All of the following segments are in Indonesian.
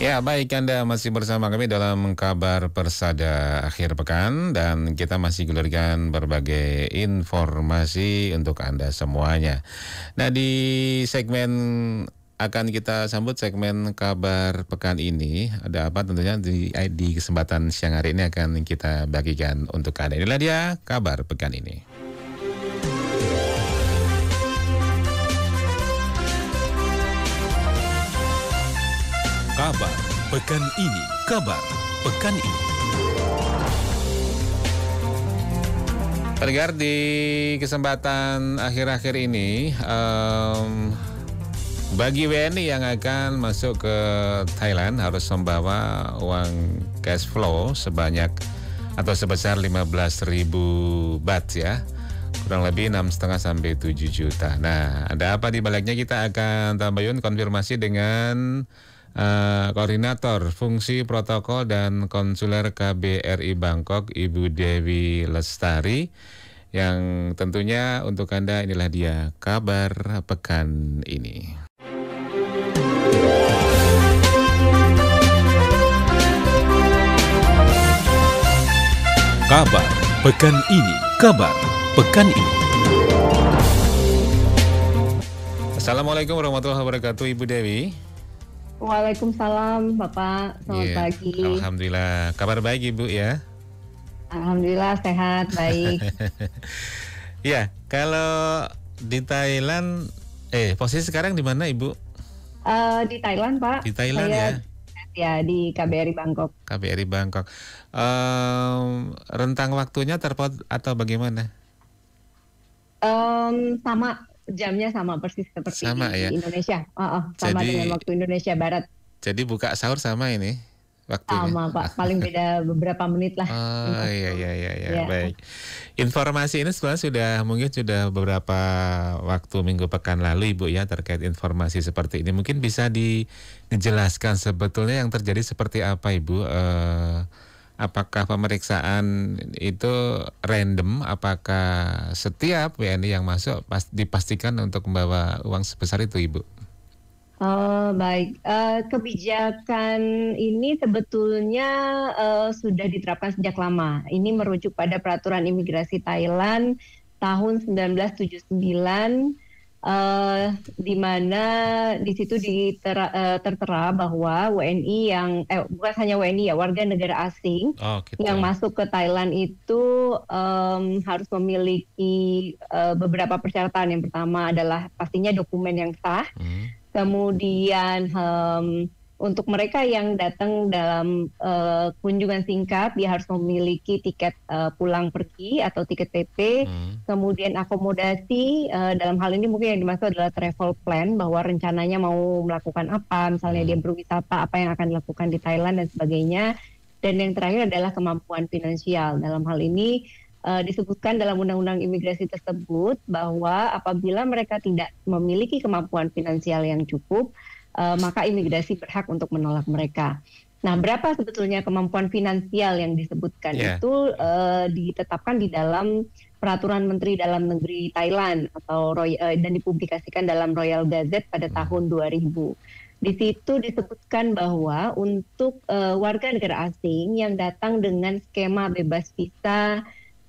Ya, baik, Anda masih bersama kami dalam kabar Persada akhir pekan dan kita masih gelurkan berbagai informasi untuk Anda semuanya. Nah, di segmen akan kita sambut segmen kabar pekan ini. Ada apa tentunya di kesempatan siang hari ini akan kita bagikan untuk Anda. Inilah dia kabar pekan ini. Kabar pekan ini, kabar pekan ini. Pendengar, di kesempatan akhir-akhir ini, bagi WNI yang akan masuk ke Thailand harus membawa uang cash flow sebanyak atau sebesar 15.000 baht ya. Kurang lebih 6,5 sampai 7 juta. Nah, ada apa di baliknya, kita akan tambahin konfirmasi dengan Koordinator Fungsi Protokol dan Konsuler KBRI Bangkok, Ibu Dewi Lestari, yang tentunya untuk Anda inilah dia kabar pekan ini. Kabar pekan ini, kabar pekan ini. Assalamualaikum warahmatullahi wabarakatuh, Ibu Dewi. Waalaikumsalam Bapak, selamat Iya, pagi. Alhamdulillah, kabar baik Ibu ya. Alhamdulillah sehat, baik. Ya, kalau di Thailand, posisi sekarang di mana Ibu? Di Thailand Pak, Di Thailand saya ya, di KBRI Bangkok. KBRI Bangkok. Rentang waktunya terpaut atau bagaimana? Sama, jamnya sama persis seperti Sama di ya. Indonesia. Sama dengan waktu Indonesia Barat. Jadi buka sahur sama ini waktunya. Sama Pak, paling beda beberapa menit lah. Oh iya, Ya. baik. Informasi ini sebenarnya mungkin sudah beberapa waktu minggu pekan lalu Ibu ya, terkait informasi seperti ini. Mungkin bisa dijelaskan sebetulnya yang terjadi seperti apa Ibu? Apakah pemeriksaan itu random? Apakah setiap WNI yang masuk dipastikan untuk membawa uang sebesar itu Ibu? Baik, kebijakan ini sebetulnya sudah diterapkan sejak lama. Ini merujuk pada peraturan imigrasi Thailand tahun 1979, di mana di situ tertera bahwa WNI yang bukan hanya WNI ya, warga negara asing gitu. yang masuk ke Thailand itu harus memiliki beberapa persyaratan. Yang pertama adalah pastinya dokumen yang sah. Kemudian untuk mereka yang datang dalam kunjungan singkat, dia harus memiliki tiket pulang pergi atau tiket TP. Kemudian akomodasi, dalam hal ini mungkin yang dimaksud adalah travel plan, bahwa rencananya mau melakukan apa, misalnya dia berwisata, apa yang akan dilakukan di Thailand dan sebagainya. Dan yang terakhir adalah kemampuan finansial. Dalam hal ini disebutkan dalam undang-undang imigrasi tersebut bahwa apabila mereka tidak memiliki kemampuan finansial yang cukup, maka imigrasi berhak untuk menolak mereka. Nah, berapa sebetulnya kemampuan finansial yang disebutkan itu ditetapkan di dalam Peraturan Menteri Dalam Negeri Thailand dan dipublikasikan dalam Royal Gazette pada tahun 2000. Di situ disebutkan bahwa untuk warga negara asing yang datang dengan skema bebas visa,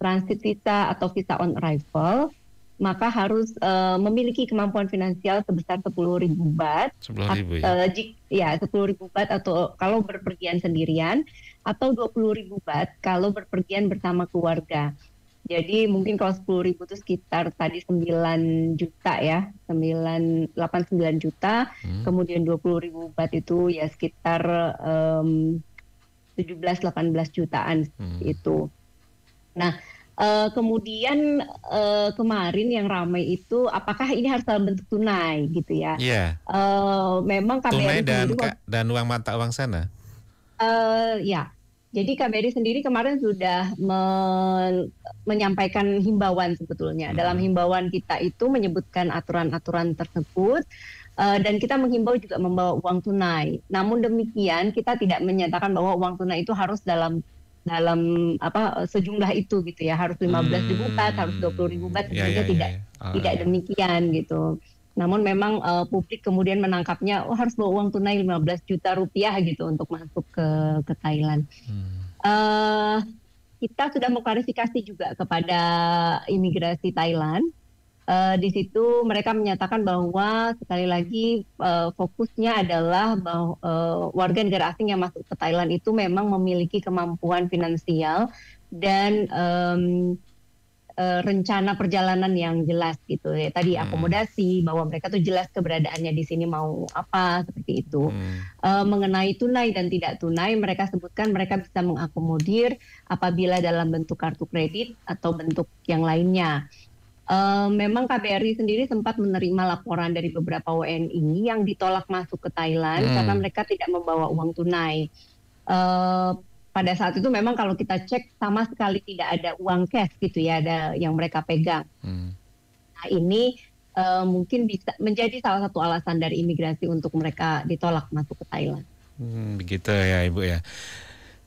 transit visa atau visa on arrival, maka harus memiliki kemampuan finansial sebesar 10.000 baht. 10.000 ya? 10.000 baht atau kalau berpergian sendirian, atau 20.000 baht kalau berpergian bersama keluarga. Jadi mungkin kalau 10.000 itu sekitar tadi 9 juta ya, 9 juta, kemudian 20.000 baht itu ya sekitar 17-18 jutaan itu. Nah, kemudian kemarin yang ramai itu apakah ini harus dalam bentuk tunai gitu ya? Iya. Memang KBRI tunai dan uang mata uang sana. Ya. Jadi KBRI sendiri kemarin sudah menyampaikan himbauan sebetulnya. Dalam himbauan kita itu menyebutkan aturan-aturan tersebut, dan kita menghimbau juga membawa uang tunai. Namun demikian kita tidak menyatakan bahwa uang tunai itu harus dalam sejumlah itu gitu ya, harus 15.000 baht, harus 20.000 baht, tidak demikian gitu. Namun memang publik kemudian menangkapnya, harus bawa uang tunai 15 juta rupiah gitu untuk masuk ke Thailand. Kita sudah mengklarifikasi juga kepada imigrasi Thailand. Di situ mereka menyatakan bahwa sekali lagi fokusnya adalah bahwa warga negara asing yang masuk ke Thailand itu memang memiliki kemampuan finansial dan rencana perjalanan yang jelas gitu ya. Tadi akomodasi, bahwa mereka tuh jelas keberadaannya di sini mau apa, seperti itu. Mengenai tunai dan tidak tunai, mereka sebutkan mereka bisa mengakomodir apabila dalam bentuk kartu kredit atau bentuk yang lainnya. Memang KBRI sendiri sempat menerima laporan dari beberapa WNI yang ditolak masuk ke Thailand karena mereka tidak membawa uang tunai. Pada saat itu memang kalau kita cek sama sekali tidak ada uang cash gitu ya, ada yang mereka pegang. Nah ini mungkin bisa menjadi salah satu alasan dari imigrasi untuk mereka ditolak masuk ke Thailand. Begitu ya Ibu ya.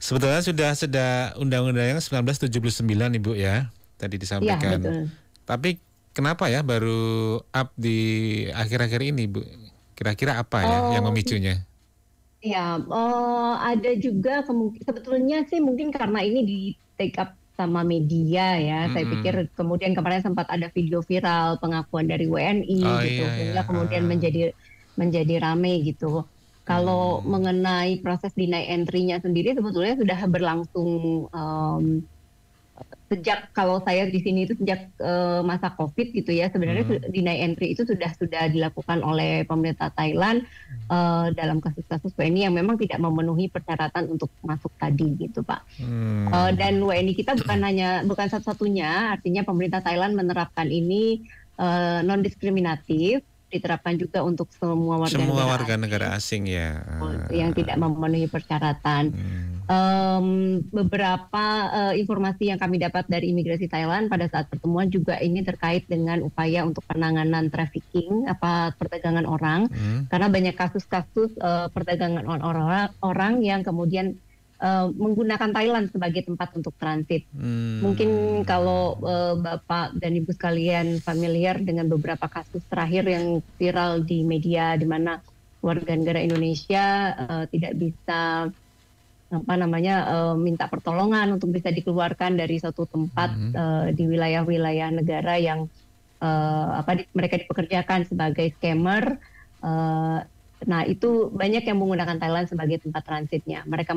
Sebetulnya sudah undang-undang yang 1979 Ibu ya, tadi disampaikan. Ya, betul. Tapi kenapa ya baru up di akhir-akhir ini Bu? Kira-kira apa ya yang memicunya? Ya, ada juga sebetulnya sih mungkin karena ini di take up sama media ya. Saya pikir kemudian kemarin sempat ada video viral pengakuan dari WNI gitu, sehingga kemudian menjadi rame gitu. Kalau mengenai proses deny entry-nya sendiri sebetulnya sudah berlangsung sejak, kalau saya di sini itu sejak masa COVID gitu ya, sebenarnya deny entry itu sudah dilakukan oleh pemerintah Thailand dalam kasus-kasus WNI yang memang tidak memenuhi persyaratan untuk masuk tadi gitu Pak. Dan WNI kita bukan satu-satunya, artinya pemerintah Thailand menerapkan ini non diskriminatif, diterapkan juga untuk semua warga negara asing ya yang tidak memenuhi persyaratan. Beberapa informasi yang kami dapat dari imigrasi Thailand pada saat pertemuan juga ini terkait dengan upaya untuk penanganan trafficking, perdagangan orang, karena banyak kasus-kasus perdagangan orang yang kemudian menggunakan Thailand sebagai tempat untuk transit. Mungkin kalau Bapak dan Ibu sekalian familiar dengan beberapa kasus terakhir yang viral di media, di mana warga negara Indonesia tidak bisa minta pertolongan untuk bisa dikeluarkan dari suatu tempat di wilayah-wilayah negara yang mereka dipekerjakan sebagai scammer. Nah itu banyak yang menggunakan Thailand sebagai tempat transitnya. Mereka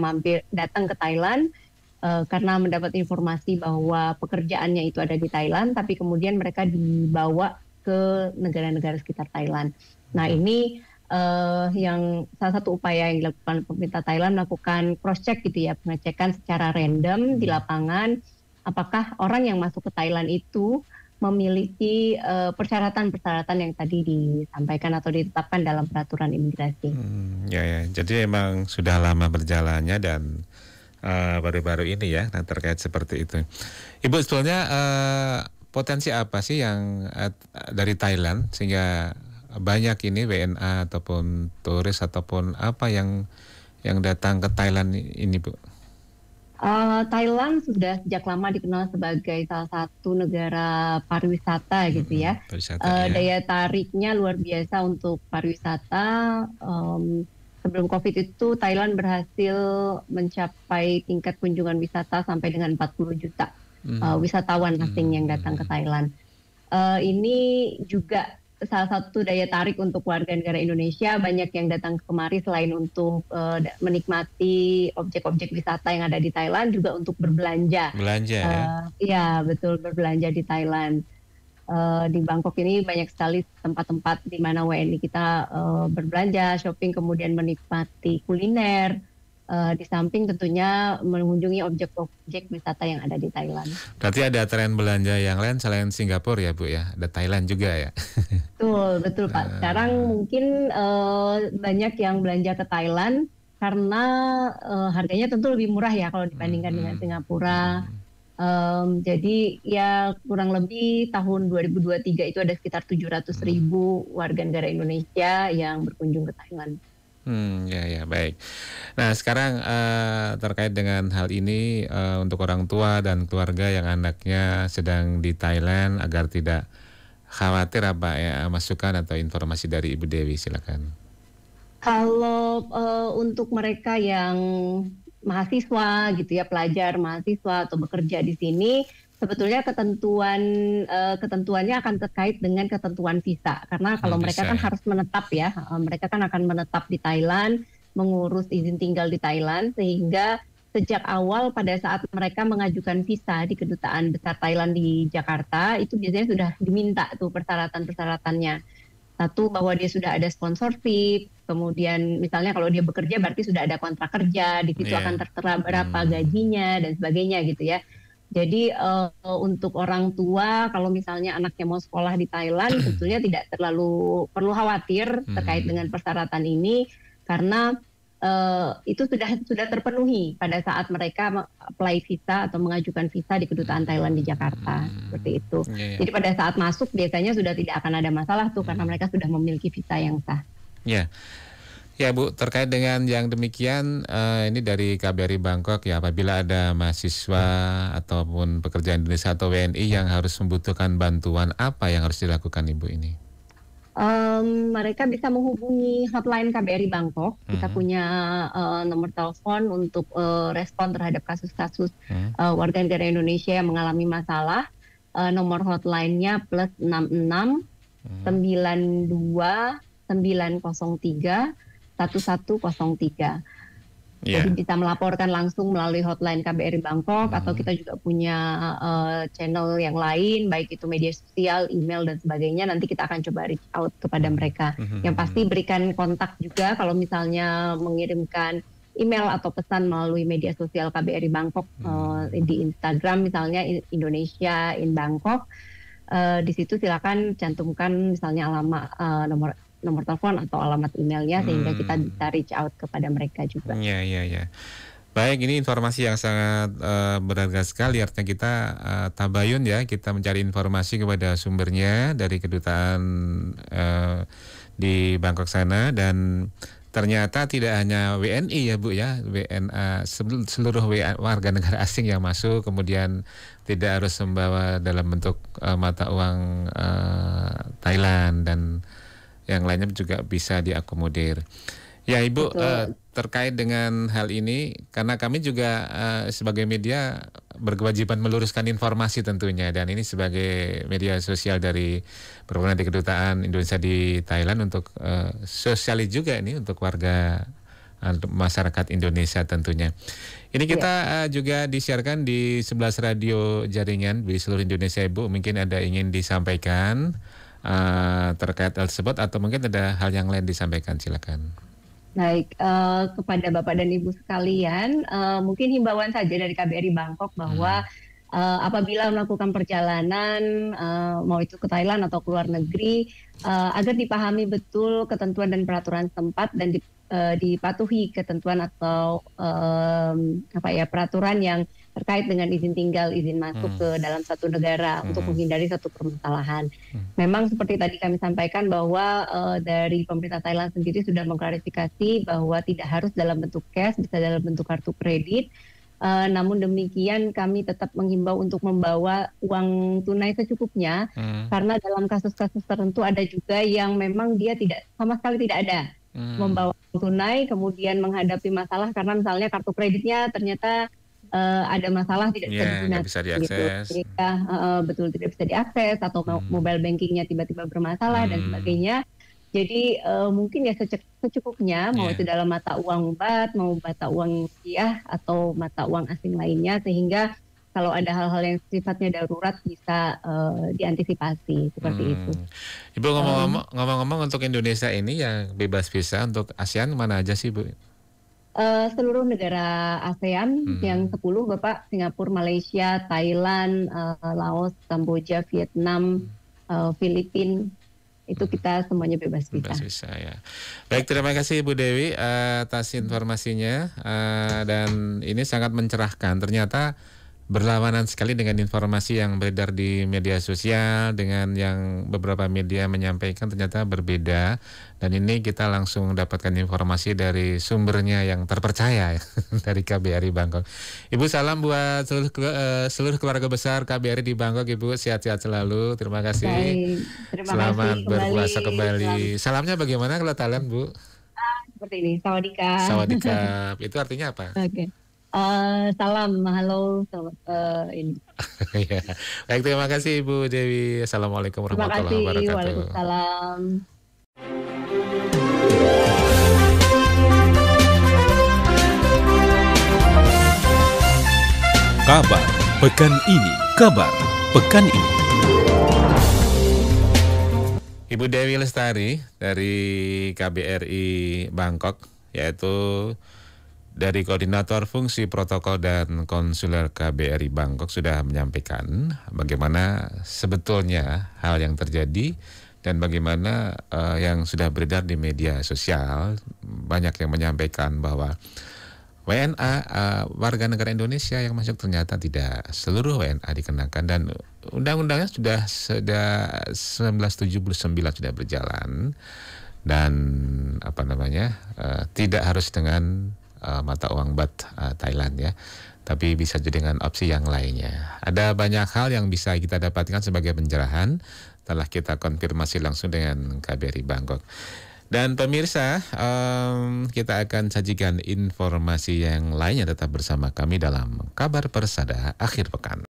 datang ke Thailand karena mendapat informasi bahwa pekerjaannya itu ada di Thailand, tapi kemudian mereka dibawa ke negara-negara sekitar Thailand. Nah ini yang salah satu upaya yang dilakukan pemerintah Thailand, melakukan cross check gitu ya, pengecekan secara random di lapangan apakah orang yang masuk ke Thailand itu memiliki persyaratan-persyaratan yang tadi disampaikan atau ditetapkan dalam peraturan imigrasi. Ya, jadi emang sudah lama berjalannya dan baru-baru ini ya terkait seperti itu. Ibu sebetulnya potensi apa sih yang dari Thailand sehingga banyak ini WNA ataupun turis ataupun apa yang datang ke Thailand ini Bu? Thailand sudah sejak lama dikenal sebagai salah satu negara pariwisata gitu ya. Daya tariknya luar biasa untuk pariwisata. Sebelum COVID itu Thailand berhasil mencapai tingkat kunjungan wisata sampai dengan 40 juta wisatawan asing yang datang ke Thailand. Ini juga salah satu daya tarik untuk warga negara Indonesia. Banyak yang datang kemari selain untuk menikmati objek-objek wisata yang ada di Thailand, juga untuk berbelanja. Ya betul, berbelanja di Thailand. Di Bangkok ini banyak sekali tempat-tempat di mana WNI kita berbelanja, shopping, kemudian menikmati kuliner. Di samping tentunya mengunjungi objek-objek wisata yang ada di Thailand. Berarti ada tren belanja yang lain selain Singapura ya Bu ya? Ada Thailand juga ya? Betul Pak. Sekarang mungkin banyak yang belanja ke Thailand karena harganya tentu lebih murah ya kalau dibandingkan dengan Singapura. Jadi ya kurang lebih tahun 2023 itu ada sekitar 700.000 warga negara Indonesia yang berkunjung ke Thailand. Ya baik. Nah sekarang terkait dengan hal ini untuk orang tua dan keluarga yang anaknya sedang di Thailand agar tidak khawatir apa ya, masukan atau informasi dari Ibu Dewi, silakan. Kalau untuk mereka yang mahasiswa gitu ya, pelajar mahasiswa atau bekerja di sini, sebetulnya ketentuannya akan terkait dengan ketentuan visa. Karena kalau mereka kan harus menetap ya, mereka kan akan menetap di Thailand, mengurus izin tinggal di Thailand, sehingga sejak awal pada saat mereka mengajukan visa di Kedutaan Besar Thailand di Jakarta, itu biasanya sudah diminta tuh persyaratan-persyaratannya. Satu, bahwa dia sudah ada sponsorship, kemudian misalnya kalau dia bekerja berarti sudah ada kontrak kerja, di situ akan tertera berapa gajinya dan sebagainya gitu ya. Jadi untuk orang tua kalau misalnya anaknya mau sekolah di Thailand, sebetulnya tidak terlalu perlu khawatir terkait dengan persyaratan ini, karena itu sudah terpenuhi pada saat mereka apply visa atau mengajukan visa di Kedutaan Thailand di Jakarta, seperti itu. Jadi pada saat masuk biasanya sudah tidak akan ada masalah tuh, karena mereka sudah memiliki visa yang sah. Ya Bu, terkait dengan yang demikian, ini dari KBRI Bangkok ya, apabila ada mahasiswa ataupun pekerja Indonesia atau WNI yang harus membutuhkan bantuan, apa yang harus dilakukan Ibu ini? Mereka bisa menghubungi hotline KBRI Bangkok. Kita punya nomor telepon untuk respon terhadap kasus-kasus warga negara Indonesia yang mengalami masalah. Nomor hotline-nya +66 92 903 1103. Jadi bisa melaporkan langsung melalui hotline KBRI Bangkok, atau kita juga punya channel yang lain, baik itu media sosial, email dan sebagainya. Nanti kita akan coba reach out kepada mereka. Yang pasti berikan kontak juga kalau misalnya mengirimkan email atau pesan melalui media sosial KBRI Bangkok, di Instagram misalnya Indonesia in Bangkok. Di situ silakan cantumkan misalnya alamat, nomor telepon atau alamat emailnya, sehingga kita bisa reach out kepada mereka juga. Ya. Baik, ini informasi yang sangat berharga sekali. Artinya kita tabayun ya, kita mencari informasi kepada sumbernya dari kedutaan di Bangkok sana, dan ternyata tidak hanya WNI ya Bu ya, WNA, seluruh warga negara asing yang masuk kemudian tidak harus membawa dalam bentuk mata uang Thailand, dan yang lainnya juga bisa diakomodir. Ya Ibu, terkait dengan hal ini, karena kami juga sebagai media berkewajiban meluruskan informasi tentunya, dan ini sebagai media sosial dari perwakilan di Kedutaan Indonesia di Thailand untuk sosialis juga ini untuk warga masyarakat Indonesia tentunya. Ini kita juga disiarkan di 11 radio jaringan di seluruh Indonesia Ibu. Mungkin ada ingin disampaikan terkait hal tersebut, atau mungkin ada hal yang lain disampaikan, silakan. Baik, kepada Bapak dan Ibu sekalian, mungkin himbauan saja dari KBRI Bangkok bahwa apabila melakukan perjalanan, mau itu ke Thailand atau ke luar negeri, agar dipahami betul ketentuan dan peraturan setempat, dan dipatuhi ketentuan atau peraturan yang terkait dengan izin tinggal, izin masuk ke dalam satu negara untuk menghindari satu permasalahan. Memang seperti tadi kami sampaikan bahwa dari pemerintah Thailand sendiri sudah mengklarifikasi bahwa tidak harus dalam bentuk cash, bisa dalam bentuk kartu kredit. Namun demikian kami tetap menghimbau untuk membawa uang tunai secukupnya, karena dalam kasus-kasus tertentu ada juga yang memang dia sama sekali tidak ada membawa uang tunai, kemudian menghadapi masalah karena misalnya kartu kreditnya ternyata ada masalah, tidak bisa digunakan, bisa diakses. Gitu. Betul, tidak bisa diakses, atau mobile bankingnya tiba-tiba bermasalah dan sebagainya. Jadi mungkin ya secukupnya, mau itu dalam mata uang baht, mau mata uang rupiah atau mata uang asing lainnya, sehingga kalau ada hal-hal yang sifatnya darurat bisa diantisipasi seperti itu. Ibu, ngomong-ngomong untuk Indonesia ini yang bebas visa untuk ASEAN mana aja sih Bu? Seluruh negara ASEAN yang 10 Bapak, Singapura, Malaysia, Thailand, Laos, Kamboja, Vietnam, Filipina, itu kita semuanya bebas visa. Bebas visa ya. Baik, terima kasih Bu Dewi atas informasinya, dan ini sangat mencerahkan. Ternyata berlawanan sekali dengan informasi yang beredar di media sosial dengan yang beberapa media menyampaikan ternyata berbeda, dan ini kita langsung dapatkan informasi dari sumbernya yang terpercaya dari KBRI Bangkok. Ibu, salam buat seluruh keluarga besar KBRI di Bangkok. Ibu sehat-sehat selalu, terima kasih. Baik, terima Selamat kasih berpuasa kembali. kembali. Salamnya bagaimana kalau Thailand, Bu? Seperti ini, sawadika. Sawadika, itu artinya apa? Oke. Salam, halo, selamat ini. Ya. Baik, terima kasih Ibu Dewi. Assalamualaikum Terima warahmatullahi kasih, wabarakatuh. waalaikumsalam. Kabar pekan ini. Kabar pekan ini. Ibu Dewi Lestari dari KBRI Bangkok, yaitu dari Koordinator Fungsi Protokol dan Konsuler KBRI Bangkok, sudah menyampaikan bagaimana sebetulnya hal yang terjadi dan bagaimana yang sudah beredar di media sosial. Banyak yang menyampaikan bahwa WNA, warga negara Indonesia yang masuk, ternyata tidak seluruh WNA dikenakan, dan undang-undangnya sudah 1979 sudah berjalan, dan tidak harus dengan mata uang baht Thailand ya, tapi bisa juga dengan opsi yang lainnya. Ada banyak hal yang bisa kita dapatkan sebagai pencerahan setelah kita konfirmasi langsung dengan KBRI Bangkok. Dan pemirsa, kita akan sajikan informasi yang lainnya. Tetap bersama kami dalam Kabar Persada akhir pekan.